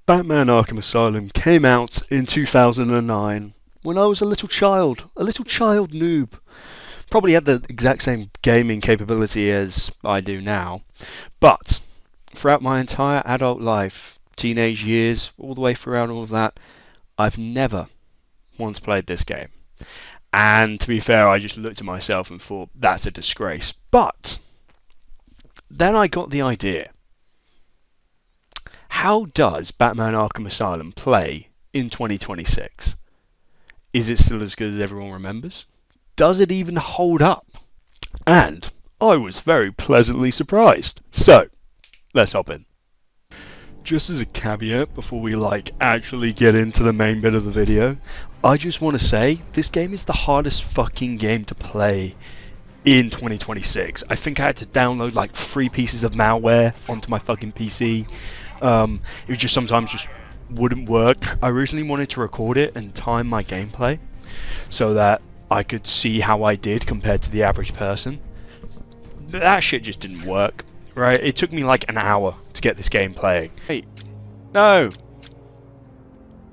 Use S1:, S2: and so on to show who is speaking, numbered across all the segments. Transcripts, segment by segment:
S1: Batman Arkham Asylum came out in 2009 when I was a little child noob. Probably had the exact same gaming capability as I do now, but throughout my entire adult life, teenage years, all the way throughout all of that, I've never once played this game. And to be fair, I just looked at myself and thought, that's a disgrace. But then I got the idea. How does Batman Arkham Asylum play in 2026? Is it still as good as everyone remembers? Does it even hold up? And I was very pleasantly surprised. So, let's hop in. Just as a caveat before we actually get into the main bit of the video, I just want to say this game is the hardest fucking game to play in 2026. I think I had to download 3 pieces of malware onto my fucking PC. It just sometimes just wouldn't work. I originally wanted to record it and time my gameplay so that I could see how I did compared to the average person. That shit just didn't work, right? It took me an hour to get this game playing. Hey, no!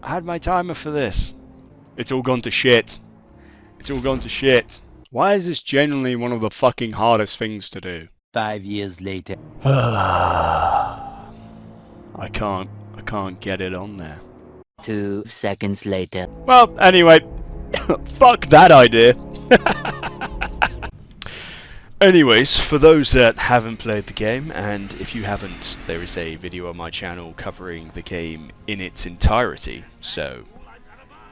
S1: I had my timer for this. It's all gone to shit. It's all gone to shit. Why is this genuinely one of the fucking hardest things to do?
S2: 5 years later.
S1: I can't get it on there.
S2: 2 seconds later.
S1: Well, anyway, fuck that idea. Anyways, for those that haven't played the game, and if you haven't, there is a video on my channel covering the game in its entirety, so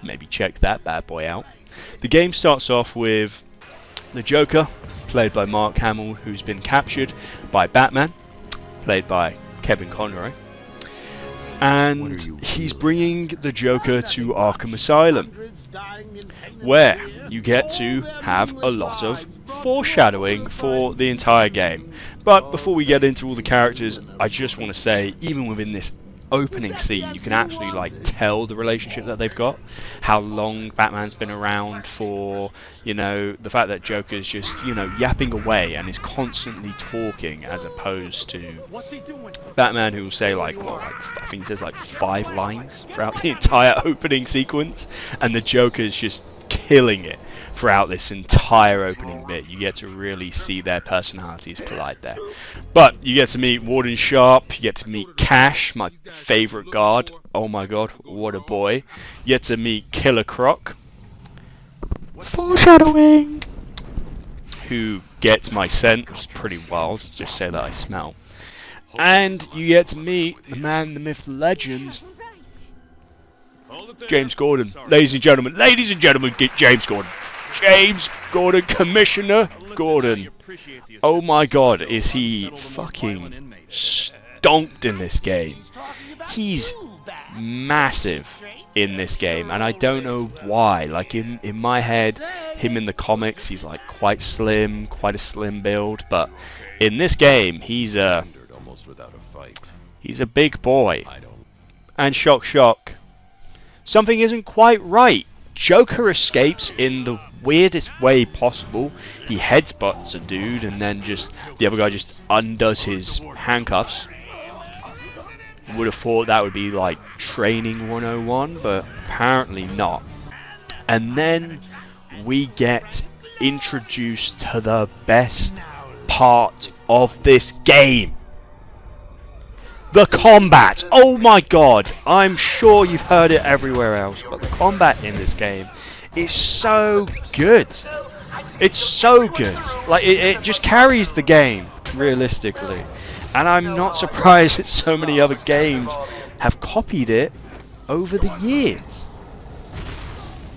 S1: maybe check that bad boy out. The game starts off with the Joker, played by Mark Hamill, who's been captured by Batman, played by Kevin Conroy. And he's bringing the Joker to Arkham Asylum, where you get to have a lot of foreshadowing for the entire game. But before we get into all the characters, I just want to say, even within this opening scene, you can actually tell the relationship that they've got, how long Batman's been around for, the fact that Joker's just, yapping away and is constantly talking, as opposed to Batman, who will say I think he says 5 lines throughout the entire opening sequence, and the Joker's just killing it throughout this entire opening bit. You get to really see their personalities collide there. But you get to meet Warden Sharp, you get to meet Cash, my favourite guard. Oh my god, what a boy. You get to meet Killer Croc. Foreshadowing! Who gets my scent, which is pretty wild, just say that I smell. And you get to meet the man, the myth, the legend, James Gordon. Ladies and gentlemen, James Gordon. James Gordon, Commissioner Gordon. Oh my god, is he fucking stonked in this game. He's massive in this game, and I don't know why. In my head, him in the comics, he's quite slim, quite a slim build, but in this game, he's a big boy. And shock, something isn't quite right. Joker escapes in the weirdest way possible. He headbutts a dude, and then the other guy just undoes his handcuffs. Would have thought that would be training 101, but apparently not. And then we get introduced to the best part of this game. The combat! Oh my god! I'm sure you've heard it everywhere else, but the combat in this game is so good. It's so good. It just carries the game, realistically. And I'm not surprised that so many other games have copied it over the years.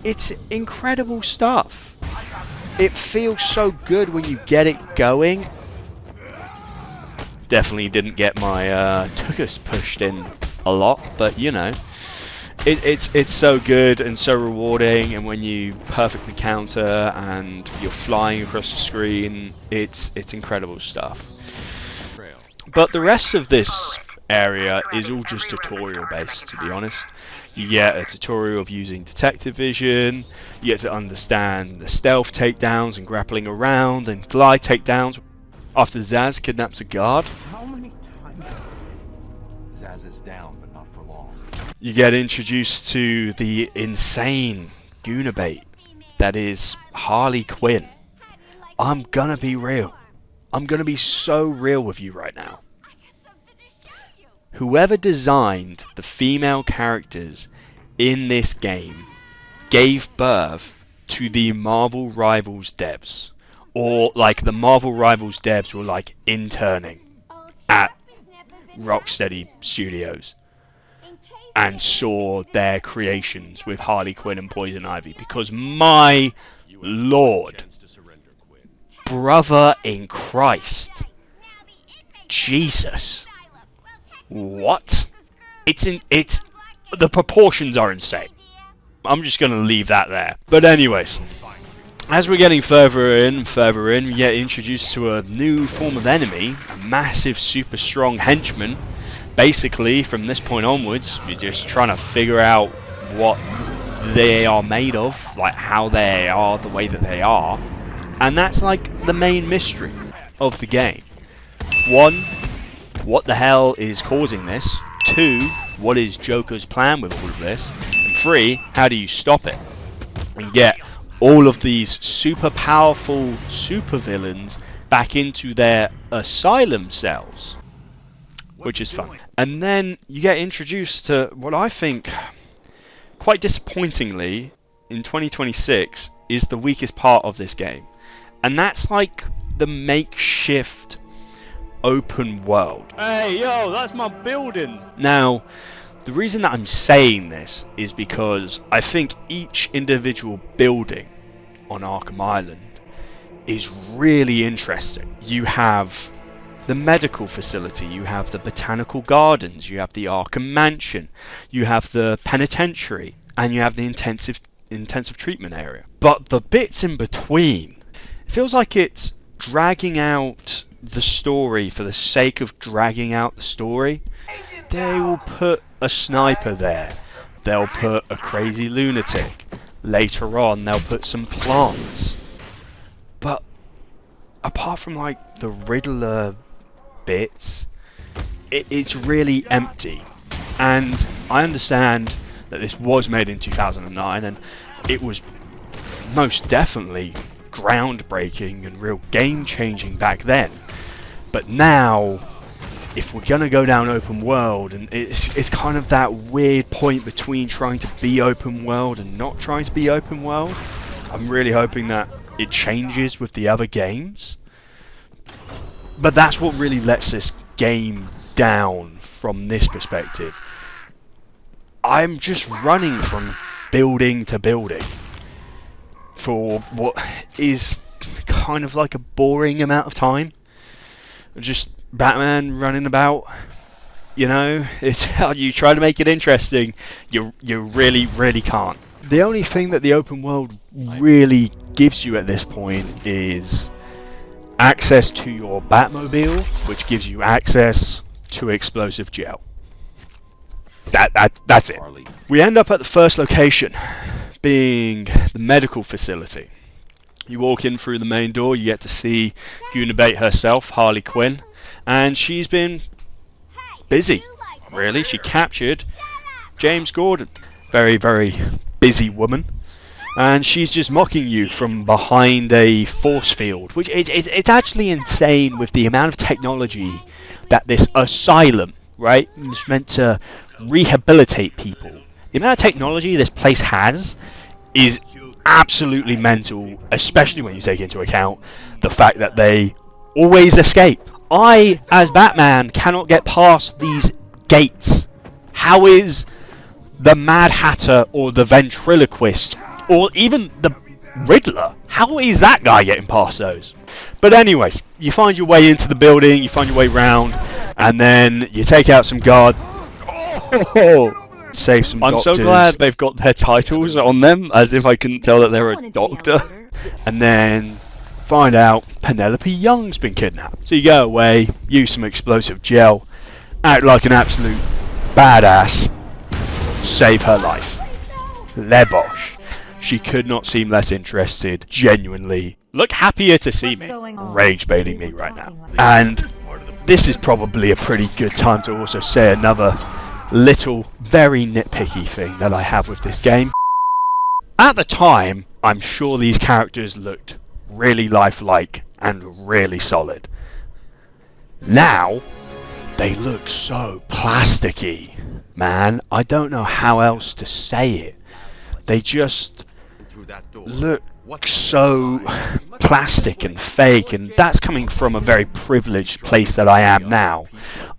S1: It's incredible stuff. It feels so good when you get it going. Definitely didn't get my tuchus pushed in a lot, but it's so good and so rewarding, and when you perfectly counter and you're flying across the screen, it's incredible stuff. But the rest of this area is all just tutorial based, to be honest. You get a tutorial of using detective vision, you get to understand the stealth takedowns and grappling around and glide takedowns. After Zaz kidnaps a guard.
S3: How many times? Zaz is down, but not
S1: You get introduced to the insane Goonabait that is Harley Quinn. I'm gonna be real. I'm gonna be so real with you right now. Whoever designed the female characters in this game gave birth to the Marvel Rivals devs. Or like the Marvel Rivals devs were like interning at Rocksteady Studios and saw their creations with Harley Quinn and Poison Ivy, because my lord, brother in Christ, Jesus, what? It's the proportions are insane. I'm just gonna leave that there. But anyways, as we're getting further in, we get introduced to a new form of enemy, a massive, super strong henchman. Basically, from this point onwards, you're just trying to figure out what they are made of, like how they are the way that they are. And that's like the main mystery of the game. 1, what the hell is causing this? 2, what is Joker's plan with all of this? And 3, how do you stop it? And get all of these super powerful supervillains back into their asylum cells, which is fun. And then you get introduced to what I think, quite disappointingly, in 2026 is the weakest part of this game. And that's like the makeshift open world. Hey, yo, that's my building! Now, the reason that I'm saying this is because I think each individual building on Arkham Island is really interesting. You have the medical facility, you have the botanical gardens, you have the Arkham Mansion, you have the penitentiary, and you have the intensive treatment area. But the bits in between, it feels like it's dragging out the story for the sake of dragging out the story. They will put a sniper there, they'll put a crazy lunatic, later on they'll put some plants. But apart from like the Riddler bits, it's really empty. And I understand that this was made in 2009 and it was most definitely groundbreaking and real game changing back then. But now, if we're gonna go down open world, and it's kind of that weird point between trying to be open world and not trying to be open world. I'm really hoping that it changes with the other games. But that's what really lets this game down from this perspective. I'm just running from building to building for what is kind of like a boring amount of time. Just Batman running about, you know. It's how you try to make it interesting, you really can't. The only thing that the open world really gives you at this point is access to your Batmobile, which gives you access to explosive gel. That's it. We end up at the first location, being the medical facility. You walk in through the main door, you get to see Goonabait herself, Harley Quinn, and she's been busy, really. She captured James Gordon. Very, very busy woman. And she's just mocking you from behind a force field, which it's actually insane with the amount of technology that this asylum, right, is meant to rehabilitate people. The amount of technology this place has is absolutely mental, especially when you take into account the fact that they always escape. I, as Batman, cannot get past these gates. How is the Mad Hatter or the Ventriloquist or even the Riddler, how is that guy getting past those? But anyways, you find your way into the building, you find your way round, and then you take out some guard. Save some doctors. I'm so glad they've got their titles on them, as if I couldn't tell that they're a doctor. And then find out Penelope Young's been kidnapped. So you go away, use some explosive gel, act like an absolute badass, save her life. Lebosh. She could not seem less interested, genuinely. Look happier to see me. Rage baiting me right now. And this is probably a pretty good time to also say another little, very nitpicky thing that I have with this game. At the time, I'm sure these characters looked really lifelike and really solid. Now, they look so plasticky, man. I don't know how else to say it. They just look so plastic and fake, and that's coming from a very privileged place that I am now.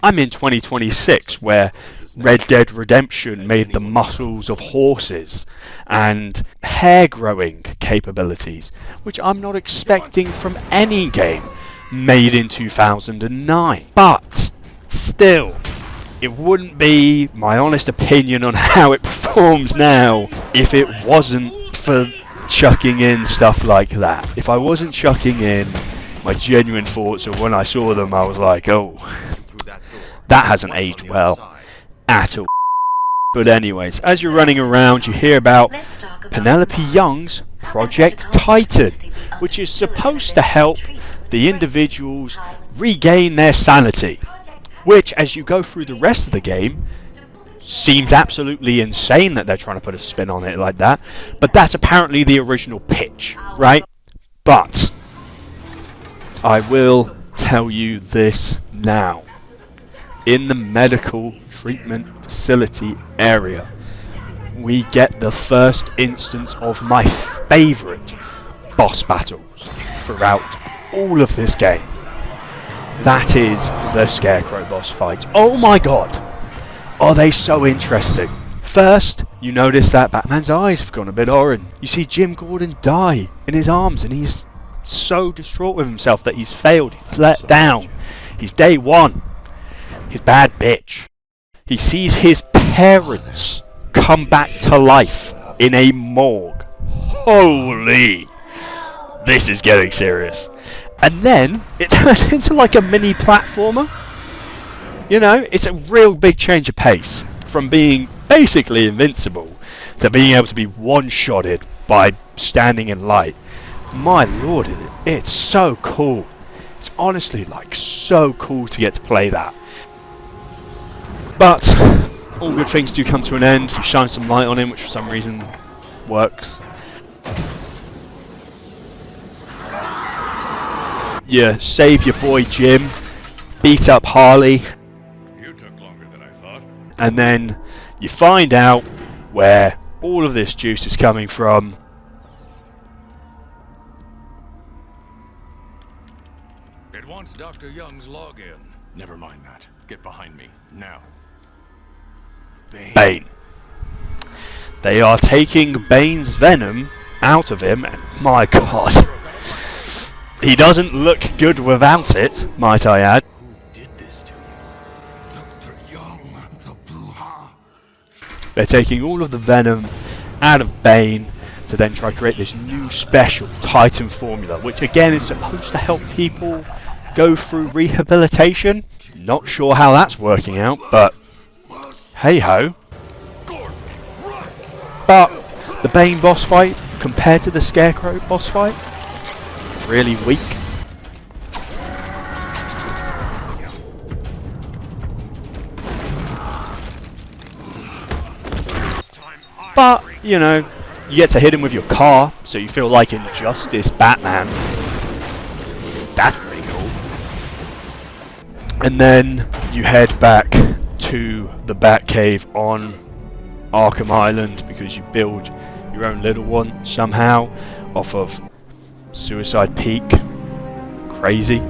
S1: I'm in 2026, where Red Dead Redemption made the muscles of horses and hair growing capabilities, which I'm not expecting from any game made in 2009. But still, it wouldn't be my honest opinion on how it performs now if it wasn't for chucking in stuff like that. If I wasn't chucking in my genuine thoughts of when I saw them, I was like, oh, that hasn't aged well at all. But anyways, as you're running around, you hear about Penelope Young's Project Titan, which is supposed to help the individuals regain their sanity, which, as you go through the rest of the game, seems absolutely insane that they're trying to put a spin on it like that. But that's apparently the original pitch, right? But I will tell you this now. In the medical treatment facility area, we get the first instance of my favourite boss battles throughout all of this game. That is the Scarecrow boss fights. Oh my god! Are they so interesting? First, you notice that Batman's eyes have gone a bit orange. You see Jim Gordon die in his arms, and he's so distraught with himself that he's failed, he's let down. He's day one. His bad bitch. He sees his parents come back to life in a morgue. Holy! This is getting serious. And then it turns into like a mini platformer. You know, it's a real big change of pace from being basically invincible to being able to be one-shotted by standing in light. My lord, it's so cool. It's honestly like so cool to get to play that. But all good things do come to an end. You shine some light on him, which for some reason works. You save your boy Jim, beat up Harley.
S3: You took longer than I thought.
S1: And then you find out where all of this juice is coming from.
S3: It wants Dr. Young's login.
S4: Never mind that. Get behind me, now.
S1: Bane. They are taking Bane's venom out of him, and my god, he doesn't look good without it, might I add.
S4: Who did this to you? Dr. Young, the Buha.
S1: They're taking all of the venom out of Bane to then try to create this new special Titan formula, which again is supposed to help people go through rehabilitation. Not sure how that's working out, but hey ho. But the Bane boss fight compared to the Scarecrow boss fight, really weak. But, you know, you get to hit him with your car, so you feel like Injustice Batman. That's pretty cool. And then you head back to the Batcave on Arkham Island because you build your own little one somehow off of Suicide Peak. Crazy.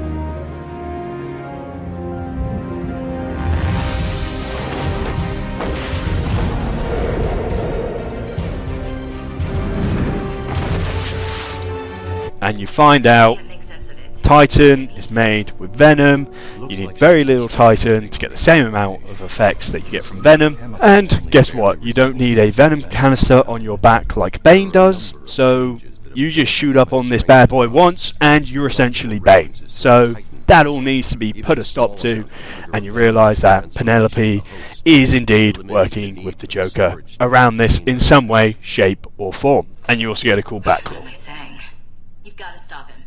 S1: And you find out Titan is made with Venom. You need very little Titan to get the same amount of effects that you get from Venom. And guess what? You don't need a Venom canister on your back like Bane does. So you just shoot up on this bad boy once and you're essentially Bane. So that all needs to be put a stop to. And you realise that Penelope is indeed working with the Joker around this in some way, shape or form. And you also get a cool backclaw.
S5: You've got to stop him.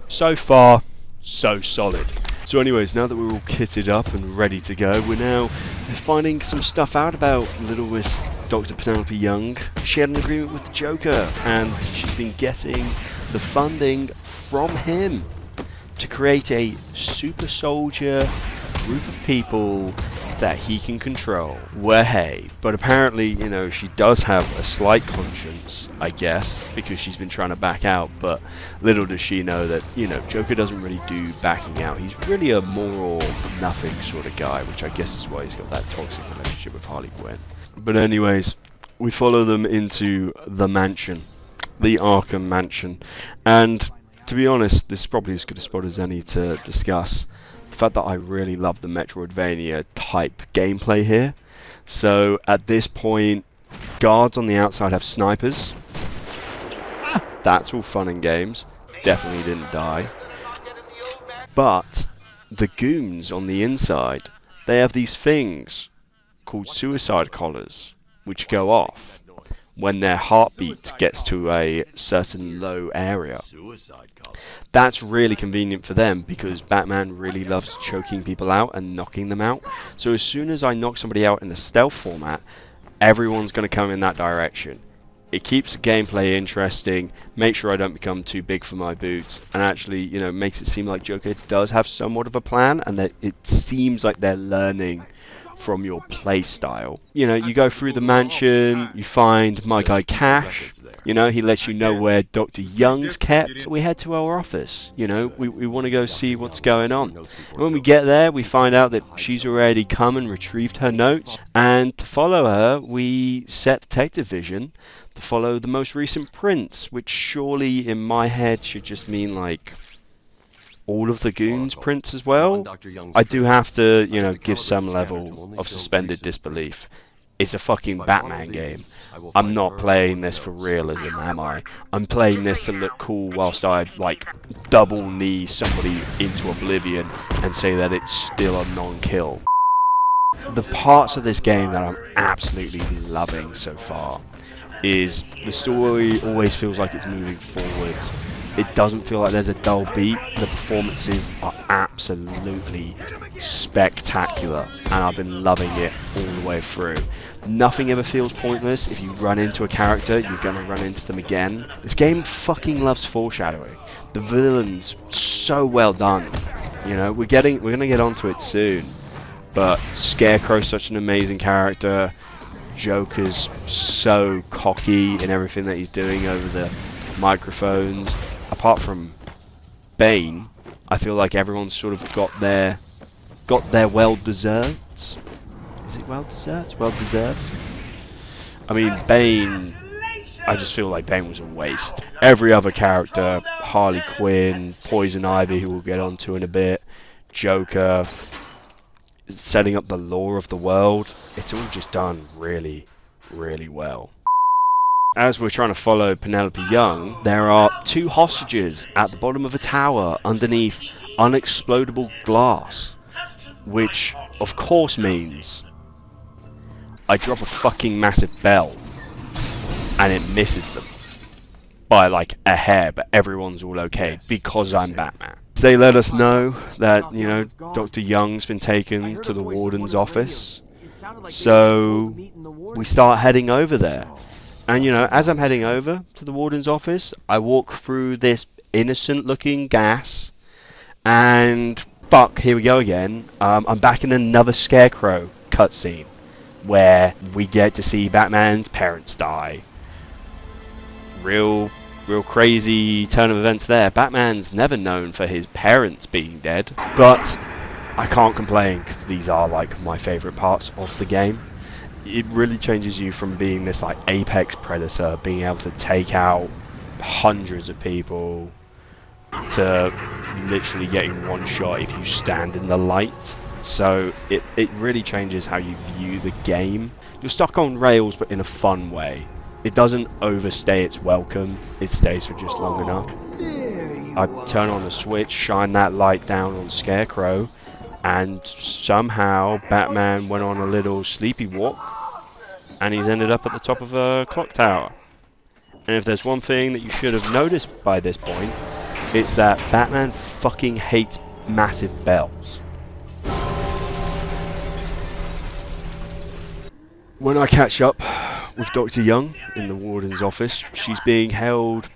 S1: So far, so solid. So anyways, now that we're all kitted up and ready to go, we're now finding some stuff out about little Miss Dr. Penelope Young. She had an agreement with the Joker, and she's been getting the funding from him to create a super soldier group of people that he can control. Well, hey, but apparently, you know, she does have a slight conscience, I guess, because she's been trying to back out, but little does she know that, you know, Joker doesn't really do backing out. He's really a moral nothing sort of guy, which I guess is why he's got that toxic relationship with Harley Quinn. But anyways, we follow them into the mansion, the Arkham Mansion, and to be honest, this is probably as good a spot as any to discuss the fact that I really love the Metroidvania type gameplay here. So at this point, guards on the outside have snipers. That's all fun and games. Definitely didn't die. But the goons on the inside, they have these things called suicide collars, which go off when their heartbeat gets to a certain low area. That's really convenient for them because Batman really loves choking people out and knocking them out. So as soon as I knock somebody out in a stealth format, everyone's going to come in that direction. It keeps the gameplay interesting, makes sure I don't become too big for my boots, and actually, you know, makes it seem like Joker does have somewhat of a plan, and that it seems like they're learning from your play style. You know, you go through the mansion, you find my guy Cash, you know, he lets you know where Dr. Young's kept. So we head to our office, you know, we want to go see what's going on. And when we get there, we find out that she's already come and retrieved her notes, and to follow her, we set detective vision to follow the most recent prints, which surely in my head should just mean like all of the goons prints as well. I do have to, you know, give some level of suspended disbelief. It's a fucking Batman game. I'm not playing this for realism, am I? I'm playing this to look cool whilst I, like, double knee somebody into oblivion and say that it's still a non-kill. The parts of this game that I'm absolutely loving so far is the story always feels like it's moving forward. It doesn't feel like there's a dull beat. The performances are absolutely spectacular, and I've been loving it all the way through. Nothing ever feels pointless. If you run into a character, you're gonna run into them again. This game fucking loves foreshadowing. The villains so well done. You know, we're gonna get onto it soon, but Scarecrow's such an amazing character. Joker's so cocky in everything that he's doing over the microphones. Apart from Bane, I feel like everyone's sort of got their well-deserved. Is it well-deserved? Well-deserved? I mean, Bane, I just feel like Bane was a waste. Every other character, Harley Quinn, Poison Ivy, who we'll get onto in a bit, Joker, setting up the lore of the world, it's all just done really, really well. As we're trying to follow Penelope Young, there are two hostages at the bottom of a tower underneath unexplodable glass, which of course means I drop a fucking massive bell and it misses them by like a hair, but everyone's all okay because I'm Batman. They let us know that, you know, Dr. Young's been taken to the warden's office, so we start heading over there. And, you know, as I'm heading over to the warden's office, I walk through this innocent-looking gas, and fuck, here we go again. I'm back in another Scarecrow cutscene, where we get to see Batman's parents die. Real crazy turn of events there. Batman's never known for his parents being dead, but I can't complain, because these are, like, my favourite parts of the game. It really changes you from being this like apex predator, being able to take out hundreds of people, to literally getting one shot if you stand in the light. So it really changes how you view the game. You're stuck on rails, but in a fun way. It doesn't overstay its welcome, it stays for just long enough. I turn on the switch, shine that light down on Scarecrow, and somehow Batman went on a little sleepy walk, and he's ended up at the top of a clock tower. And if there's one thing that you should have noticed by this point, it's that Batman fucking hates massive bells. When I catch up with Dr. Young in the warden's office, she's being held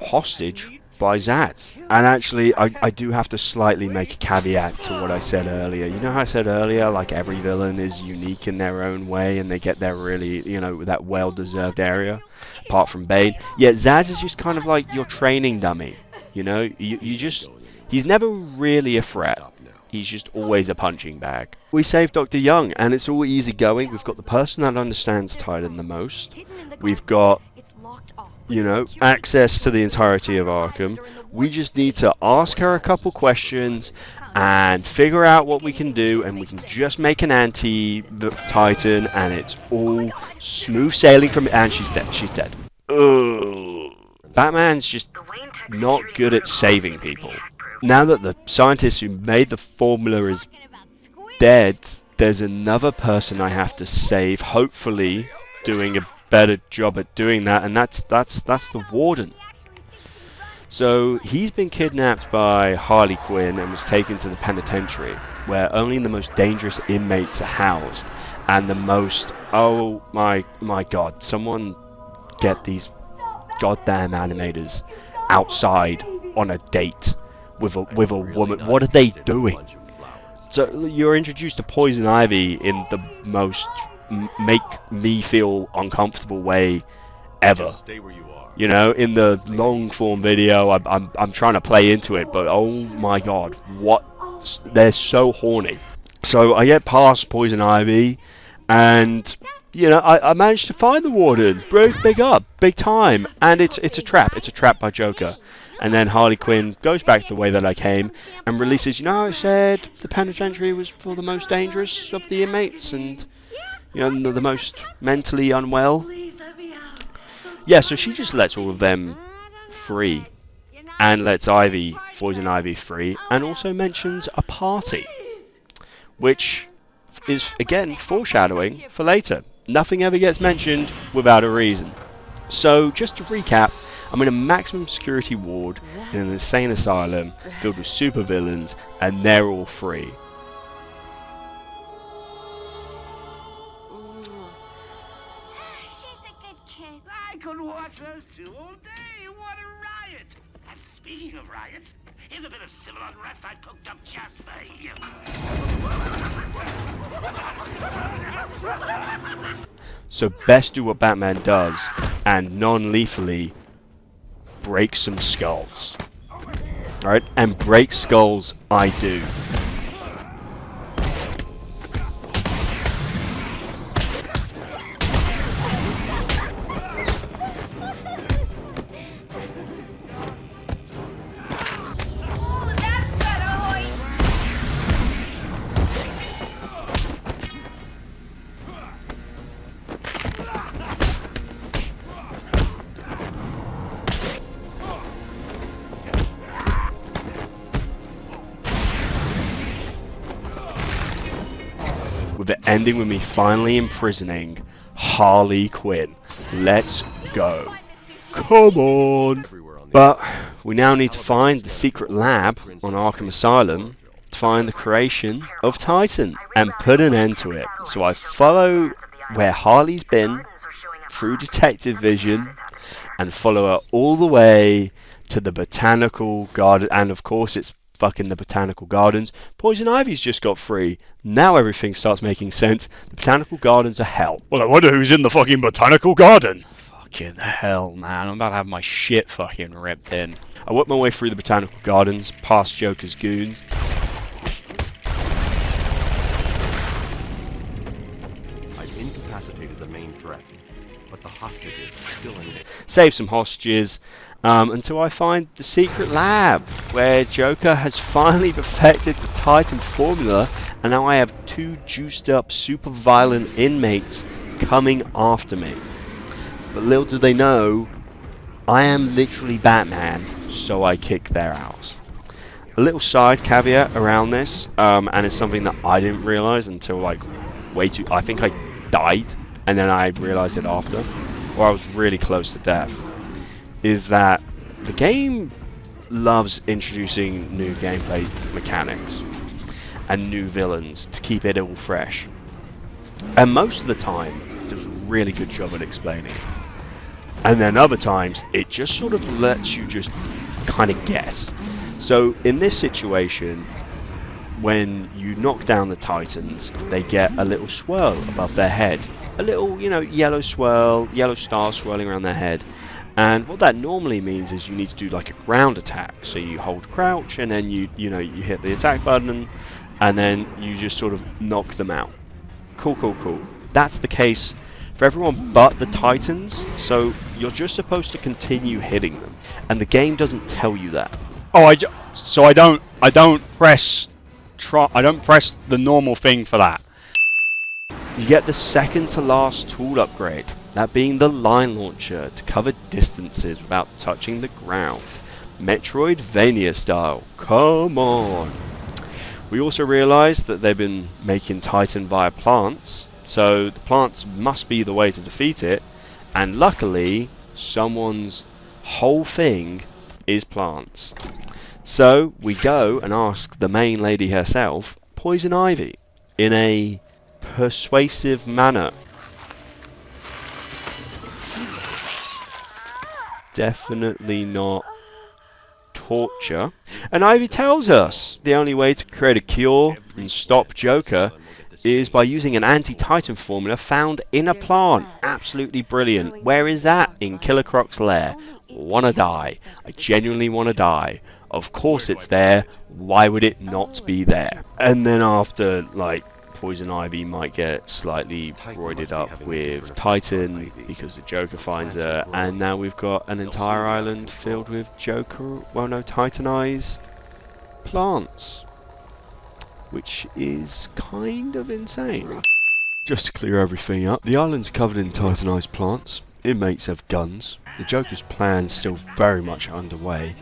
S1: hostage by Zaz. And actually, I do have to slightly make a caveat to what I said earlier. You know how I said earlier, like, every villain is unique in their own way and they get their really, you know, that well-deserved area, apart from Bane. Yeah, Zaz is just kind of like your training dummy, you know? He's never really a threat. He's just always a punching bag. We saved Dr. Young, and it's all easy going. We've got the person that understands Titan the most. We've got, you know, access to the entirety of Arkham. We just need to ask her a couple questions and figure out what we can do, and we can just make an anti-Titan, and it's all smooth sailing from it. And she's dead. She's dead. Ugh. Batman's just not good at saving people. Now that the scientist who made the formula is dead, there's another person I have to save, hopefully doing a better job at doing that, and that's the warden. So he's been kidnapped by Harley Quinn and was taken to the penitentiary, where only the most dangerous inmates are housed, and the most, oh my god, someone get these goddamn animators outside on a date with a woman. What are they doing? So you're introduced to Poison Ivy in the most make me feel uncomfortable way ever. You know, in the long form video, I'm trying to play into it, but oh my god, what? They're so horny. So I get past Poison Ivy, and you know, I managed to find the warden. Big time, and it's a trap. It's a trap by Joker. And then Harley Quinn goes back the way that I came and releases, you know, I said the penitentiary was for the most dangerous of the inmates and, you know, the most mentally unwell. Yeah, so she just lets all of them free and lets Poison Ivy free, and also mentions a party, which is, again, foreshadowing for later. Nothing ever gets mentioned without a reason. So, just to recap, I'm in a maximum security ward in an insane asylum filled with supervillains, and they're all free.
S6: She's a good kid. I could watch those two all day. What a riot! And speaking of riots, here's a bit of civil unrest I cooked up just for you.
S1: So best do what Batman does, and non-lethally break some skulls. Alright, and break skulls I do. With it ending with me finally imprisoning Harley Quinn. Let's go. Come on! But we now need to find the secret lab on Arkham Asylum to find the creation of Titan and put an end to it. So I follow where Harley's been through detective vision and follow her all the way to the botanical garden, and of course it's fucking the botanical gardens. Poison Ivy's just got free. Now everything starts making sense. The botanical gardens are hell. Well, I wonder who's in the fucking botanical garden. Fucking hell, man. I'm about to have my shit fucking ripped in. I work my way through the botanical gardens, past Joker's goons.
S7: I've incapacitated the main threat, but the hostages are still in there.
S1: Save some hostages. Until I find the secret lab, where Joker has finally perfected the Titan formula, and now I have two juiced up super violent inmates coming after me. But little do they know, I am literally Batman, so I kick their ass. A little side caveat around this, and it's something that I didn't realise until like I think I died, and then I realised it after, or I was really close to death. Is that the game loves introducing new gameplay mechanics and new villains to keep it all fresh. And most of the time, it does a really good job at explaining it. And then other times, it just sort of lets you just kind of guess. So in this situation, when you knock down the Titans, they get a little swirl above their head. A little, yellow swirl, yellow star swirling around their head. And what that normally means is you need to do like a ground attack. So you hold crouch and then you hit the attack button and then you just sort of knock them out. Cool. That's the case for everyone but the Titans. So you're just supposed to continue hitting them. And the game doesn't tell you that.
S8: Oh, I don't press the normal thing for that.
S1: You get the second to last tool upgrade, that being the line launcher to cover distances without touching the ground. Metroidvania style, come on! We also realised that they've been making Titan via plants, so the plants must be the way to defeat it, and luckily, someone's whole thing is plants. So we go and ask the main lady herself, Poison Ivy, in a persuasive manner. Definitely not torture. And Ivy tells us the only way to create a cure and stop Joker is by using an anti-Titan formula found in a plant. Absolutely brilliant. Where is that? In Killer Croc's lair. Wanna die. I genuinely wanna die. Of course it's there. Why would it not be there? And then after, like, Poison Ivy might get slightly roided up with Titan because the Joker finds her, and now we've got an entire island filled with Titanized plants, which is kind of insane. Just to clear everything up, the island's covered in Titanized plants, inmates have guns, the Joker's plan's still very much underway,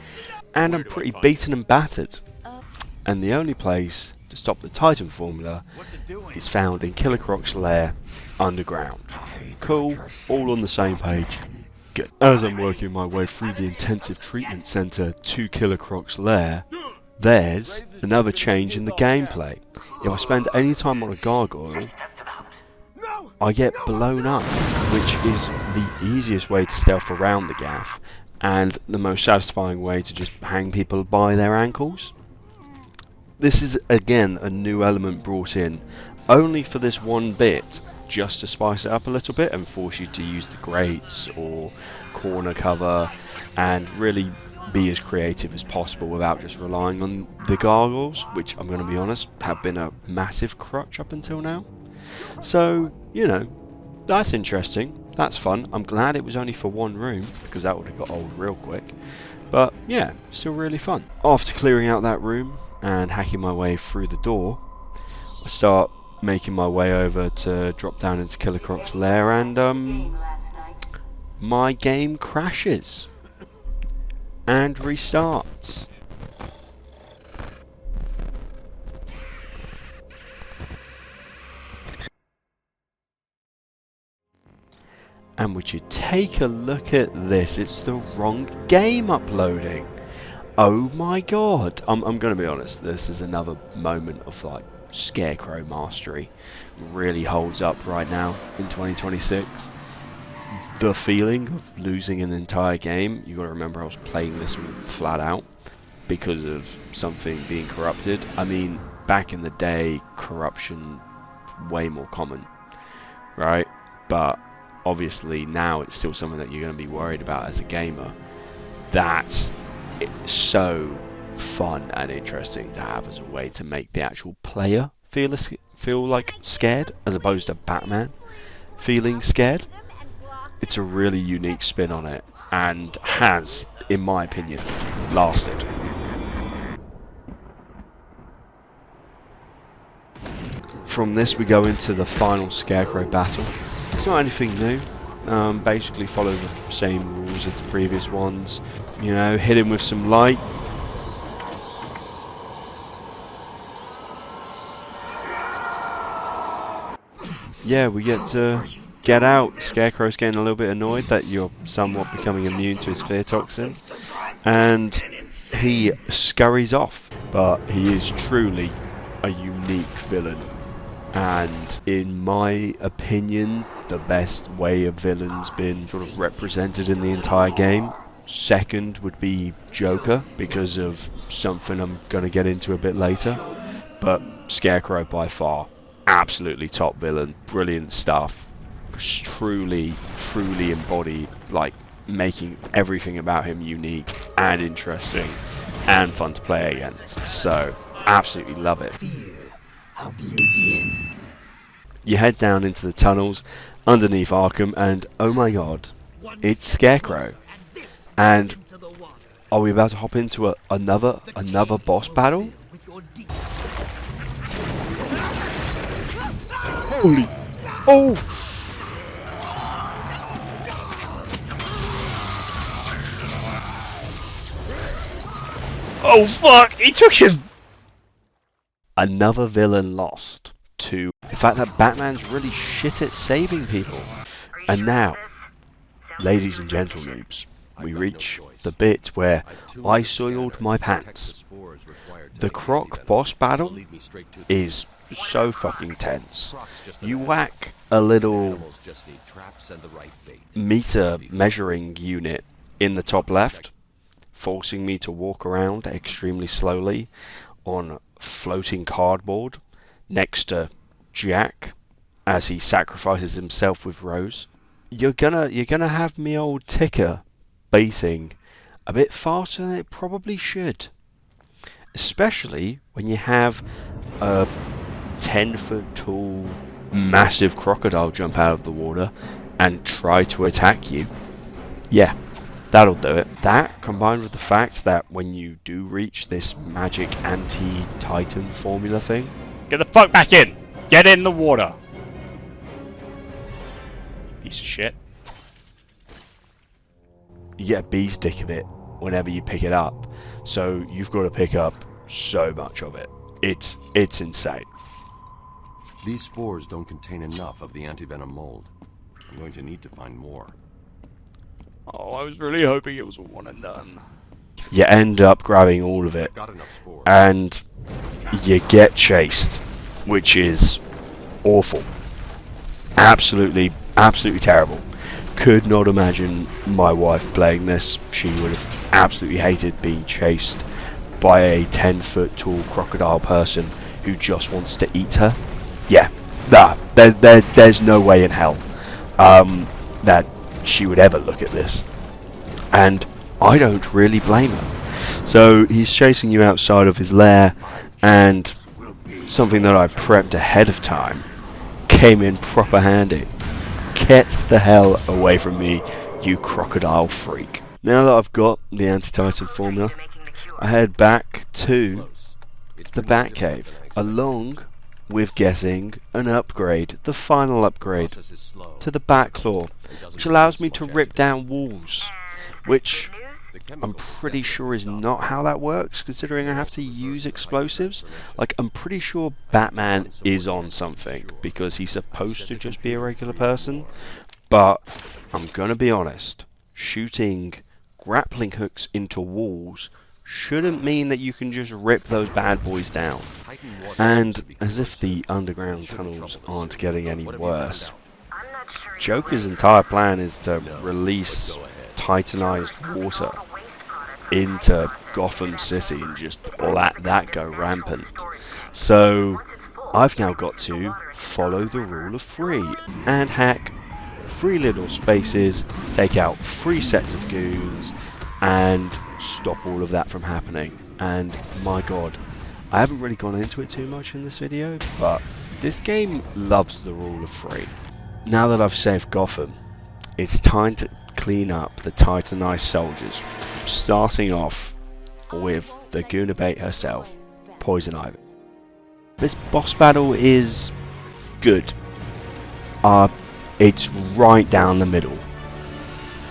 S1: and I'm pretty beaten and battered. And the only place to stop the Titan formula is found in Killer Croc's lair underground. Cool, all on the same page. Good. As I'm working my way through the intensive treatment center to Killer Croc's lair, there's another change in the gameplay. If I spend any time on a gargoyle, I get blown up, which is the easiest way to stealth around the gaff and the most satisfying way to just hang people by their ankles. This is again a new element brought in only for this one bit, just to spice it up a little bit and force you to use the grates or corner cover and really be as creative as possible without just relying on the gargoyles, which I'm going to be honest have been a massive crutch up until now. So, that's interesting, that's fun. I'm glad it was only for one room because that would have got old real quick, but yeah, still really fun. After clearing out that room and hacking my way through the door, I start making my way over to drop down into Killer Croc's lair, and my game crashes and restarts. And would you take a look at this? It's the wrong game uploading. Oh my god. I'm going to be honest, this is another moment of like Scarecrow mastery. Really holds up right now in 2026. The feeling of losing an entire game, you got to remember I was playing this flat out because of something being corrupted. I mean, back in the day, corruption way more common, right? But obviously now it's still something that you're going to be worried about as a gamer. That's so fun and interesting to have as a way to make the actual player feel like scared, as opposed to Batman feeling scared. It's a really unique spin on it, and has, in my opinion, lasted. From this we go into the final Scarecrow battle. It's not anything new. Basically follow the same rules as the previous ones. Hit him with some light. Yeah, we get to get out. Scarecrow's getting a little bit annoyed that you're somewhat becoming immune to his fear toxin, and
S8: he scurries off. But he is truly a unique villain, and in my opinion, the best way a villain's been sort of represented in the entire game. Second would be Joker, because of something I'm going to get into a bit later. But Scarecrow by far, absolutely top villain, brilliant stuff. Truly embodied, like, making everything about him unique and interesting and fun to play against. So, absolutely love it. You head down into the tunnels underneath Arkham, and oh my god, it's Scarecrow. And are we about to hop into another boss battle? Holy! Oh! Oh fuck! He took him! Another villain lost to the fact that Batman's really shit at saving people. And now, ladies and gentlemen, we reach the bit where I soiled my pants. The Croc boss battle is so fucking tense. You whack a little meter measuring unit in the top left, forcing me to walk around extremely slowly on floating cardboard next to Jack as he sacrifices himself with Rose. You're gonna have me old ticker beating a bit faster than it probably should, especially when you have a 10-foot tall massive crocodile jump out of the water and try to attack you. Yeah, that'll do it. That, combined with the fact that when you do reach this magic anti-Titan formula thing... Get the fuck back in! Get in the water! Piece of shit. You get a bee's dick of it whenever you pick it up. So you've got to pick up so much of it. It's insane.
S7: These spores don't contain enough of the antivenom mold. I'm going to need to find more.
S8: Oh, I was really hoping it was a one and done. You end up grabbing all of it, and you get chased, which is awful. Absolutely terrible. Could not imagine my wife playing this. She would have absolutely hated being chased by a 10-foot tall crocodile person who just wants to eat her. Yeah, there's no way in hell that she would ever look at this, and I don't really blame her. So he's chasing you outside of his lair, and something that I prepped ahead of time came in proper handy. Get the hell away from me, you crocodile freak. Now that I've got the anti-Titan formula, I head back to the Batcave, along with getting an upgrade, the final upgrade to the Batclaw, which allows me to rip down walls, which I'm pretty sure is not how that works, considering I have to use explosives. Like, I'm pretty sure Batman is on something, because he's supposed to just be a regular person, but I'm gonna be honest, shooting grappling hooks into walls shouldn't mean that you can just rip those bad boys down. And as if the underground tunnels aren't getting any worse, Joker's entire plan is to release titanized water into Gotham City and just let that go rampant. So I've now got to follow the rule of 3 and hack 3 little spaces, take out 3 sets of goons, and stop all of that from happening. And my god, I haven't really gone into it too much in this video, but this game loves the rule of 3. Now that I've saved Gotham, it's time to clean up the titanized soldiers, starting off with the Goonabate herself, Poison Ivy. This boss battle is good. It's right down the middle.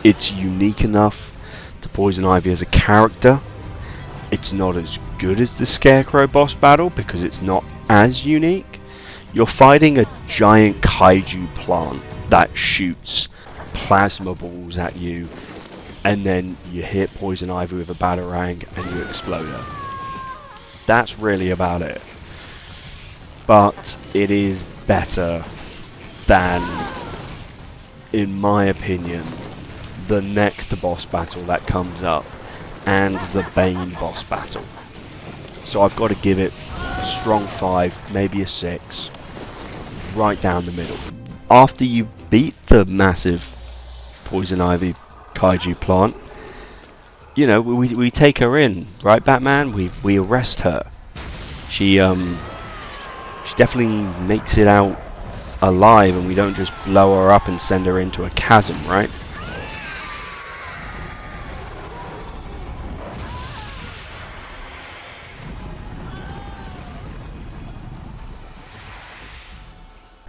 S8: It's unique enough to Poison Ivy as a character. It's not as good as the Scarecrow boss battle because it's not as unique. You're fighting a giant kaiju plant that shoots plasma balls at you and then you hit Poison Ivy with a Batarang and you explode her. That's really about it. But it is better than, in my opinion, the next boss battle that comes up and the Bane boss battle. So I've got to give it a strong 5, maybe a 6, right down the middle. After you beat the massive Poison Ivy kaiju plant, you know, we take her in, right, Batman? We arrest her. She definitely makes it out alive, and we don't just blow her up and send her into a chasm, right?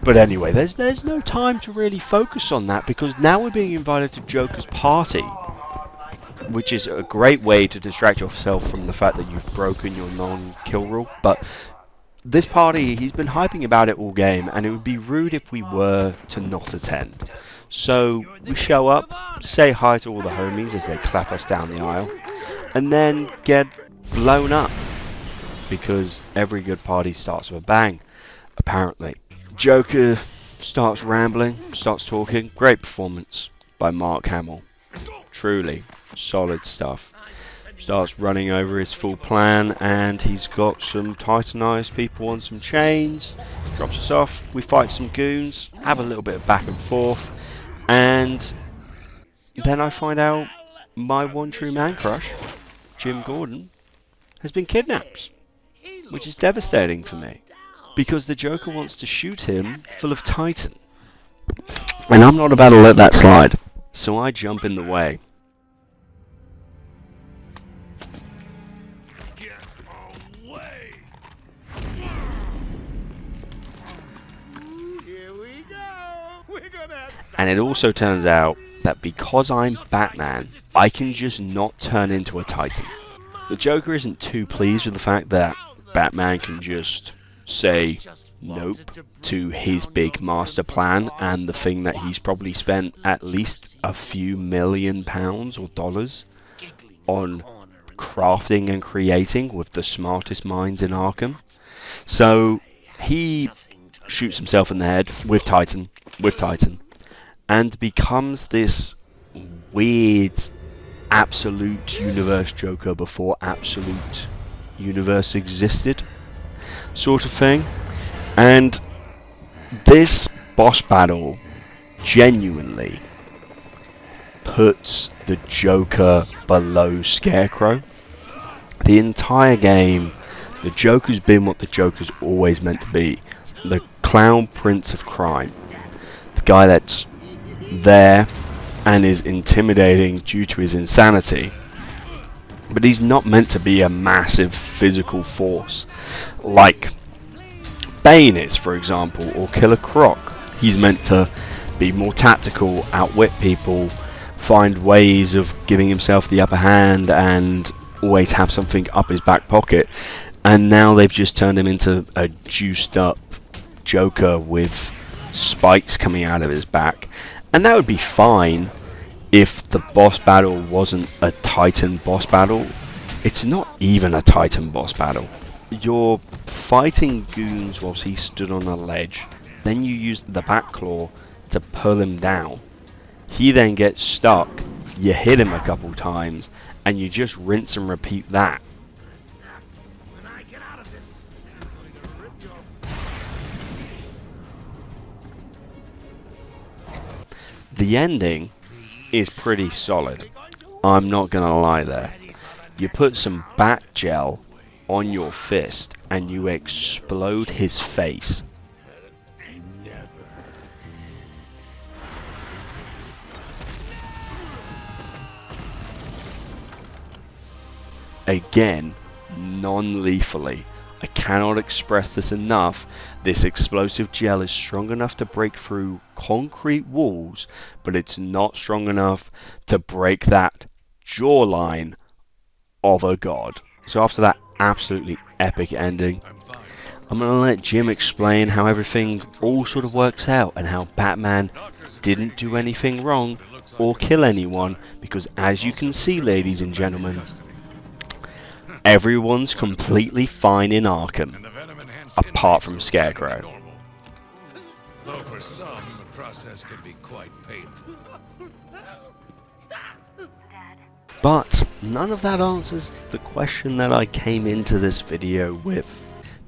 S8: But anyway, there's no time to really focus on that, because now we're being invited to Joker's party, which is a great way to distract yourself from the fact that you've broken your non-kill rule. But this party, he's been hyping about it all game, and it would be rude if we were to not attend. So we show up, say hi to all the homies as they clap us down the aisle, and then get blown up, because every good party starts with a bang, apparently. Joker starts rambling, starts talking. Great performance by Mark Hamill. Truly solid stuff. Starts running over his full plan, and he's got some Titanized people on some chains. Drops us off. We fight some goons, have a little bit of back and forth, and then I find out my one true man crush, Jim Gordon, has been kidnapped, which is devastating for me, because the Joker wants to shoot him full of Titan, and I'm not about to let that slide. So I jump in the way.
S3: Get away!
S4: Here we go. We're gonna have
S8: And it also turns out that because I'm Batman, I can just not turn into a Titan. The Joker isn't too pleased with the fact that Batman can just say nope to his big master plan and the thing that he's probably spent at least a few £1,000,000 or dollars on crafting and creating with the smartest minds in Arkham. So he shoots himself in the head with Titan, and becomes this weird absolute universe Joker before absolute universe existed sort of thing. And this boss battle genuinely puts the Joker below Scarecrow. The entire game, the Joker's been what the Joker's always meant to be, the clown prince of crime, the guy that's there and is intimidating due to his insanity, but he's not meant to be a massive physical force like Bane is, for example, or Killer Croc. He's meant to be more tactical, outwit people, find ways of giving himself the upper hand, and always have something up his back pocket. And now they've just turned him into a juiced up Joker with spikes coming out of his back. And that would be fine if the boss battle wasn't a Titan boss battle. It's not even a Titan boss battle. You're fighting goons whilst he stood on a ledge, then you use the back claw to pull him down. He then gets stuck, you hit him a couple times, and you just rinse and repeat that.
S4: when I get out of this.
S8: The ending is pretty solid. I'm not gonna lie there. You put some bat gel on your fist and you explode his face. Again, non-lethally. I cannot express this enough. This explosive gel is strong enough to break through concrete walls, but it's not strong enough to break that jawline of a god. So after that absolutely epic ending, I'm going to let Jim explain how everything all sort of works out and how Batman didn't do anything wrong or kill anyone, because as you can see, ladies and gentlemen, everyone's completely fine in Arkham, apart from Scarecrow.
S3: Though for some, the process can be quite painful.
S8: But none of that answers the question that I came into this video with.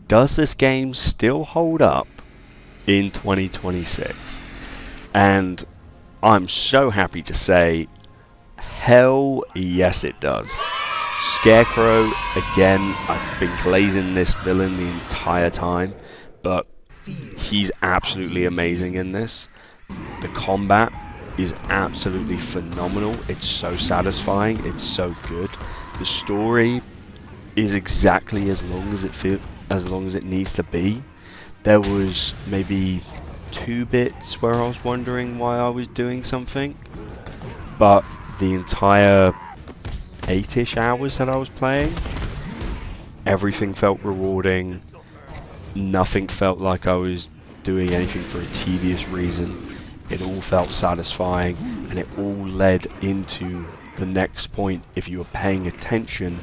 S8: Does this game still hold up in 2026? And I'm so happy to say, hell yes it does. Scarecrow, again, I've been glazing this villain the entire time, but he's absolutely amazing in this. The combat is absolutely phenomenal. It's so satisfying. It's so good. The story is exactly as long as it needs to be. There was maybe 2 bits where I was wondering why I was doing something, but the entire 8-ish hours that I was playing, everything felt rewarding. Nothing felt like I was doing anything for a tedious reason. It all felt satisfying, and it all led into the next point. If you were paying attention,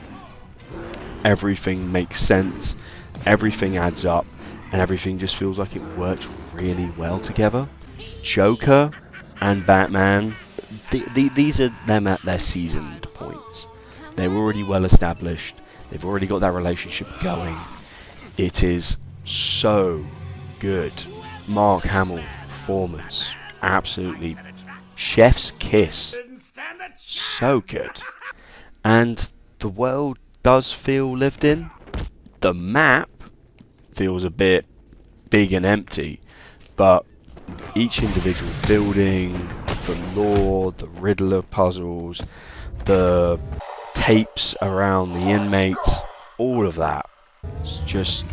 S8: everything makes sense, everything adds up, and everything just feels like it works really well together. Joker and Batman, these are them at their seasoned points. They're already well established. They've already got that relationship going. It is so good. Mark Hamill's performance, absolutely chef's kiss. So good. And the world does feel lived in. The map feels a bit big and empty, but each individual building, the lore, the Riddler puzzles, the tapes around the inmates, all of that just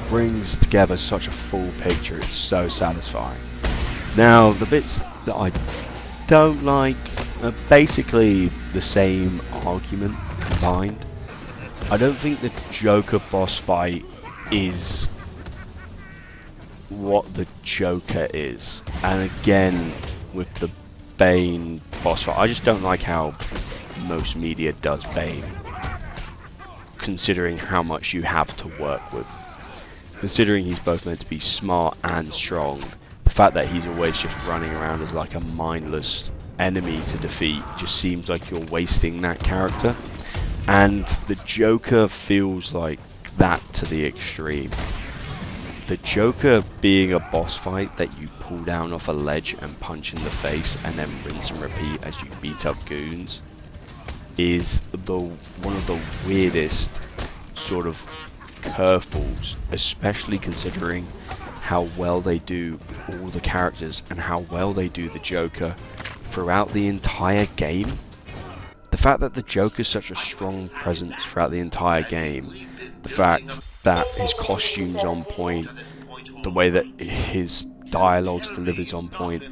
S8: brings together such a full picture. It's so satisfying. Now, the bits that I don't like are basically the same argument combined. I don't think the Joker boss fight is what the Joker is, and again with the Bane boss fight, I just don't like how most media does Bane, considering how much you have to work with. Considering he's both meant to be smart and strong, the fact that he's always just running around as like a mindless enemy to defeat just seems like you're wasting that character. And the Joker feels like that to the extreme. The Joker being a boss fight that you pull down off a ledge and punch in the face and then rinse and repeat as you beat up goons is one of the weirdest sort of curveballs, especially considering how well they do all the characters and how well they do the Joker throughout the entire game. The fact that the Joker is such a strong presence throughout the entire game, the fact that his costume's on point, the way that his dialogue's delivered on point,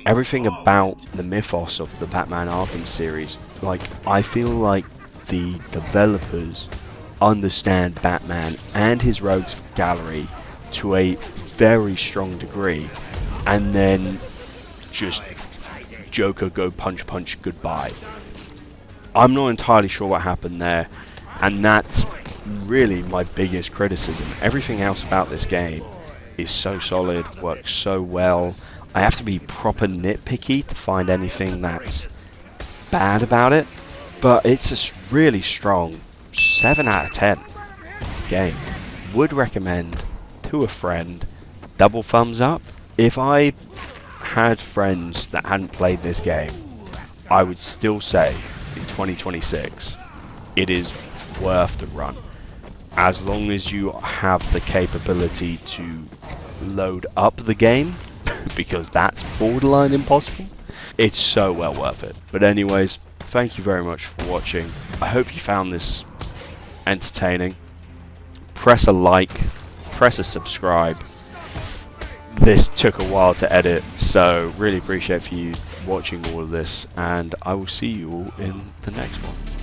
S8: everything about the mythos of the Batman Arkham series, like, I feel like the developers understand Batman and his rogues gallery to a very strong degree, and then just Joker go punch punch goodbye. I'm not entirely sure what happened there, and that's really my biggest criticism. Everything else about this game is so solid, works so well. I have to be proper nitpicky to find anything that's bad about it, but it's a really strong 7 out of 10 game. Would recommend to a friend. Double thumbs up. If I had friends that hadn't played this game, I would still say in 2026 it is worth the run, as long as you have the capability to load up the game because that's borderline impossible. It's so well worth it. But anyways, thank you very much for watching. I hope you found this entertaining. Press a like, press a subscribe. This took a while to edit, so really appreciate for you watching all of this, and I will see you all in the next one.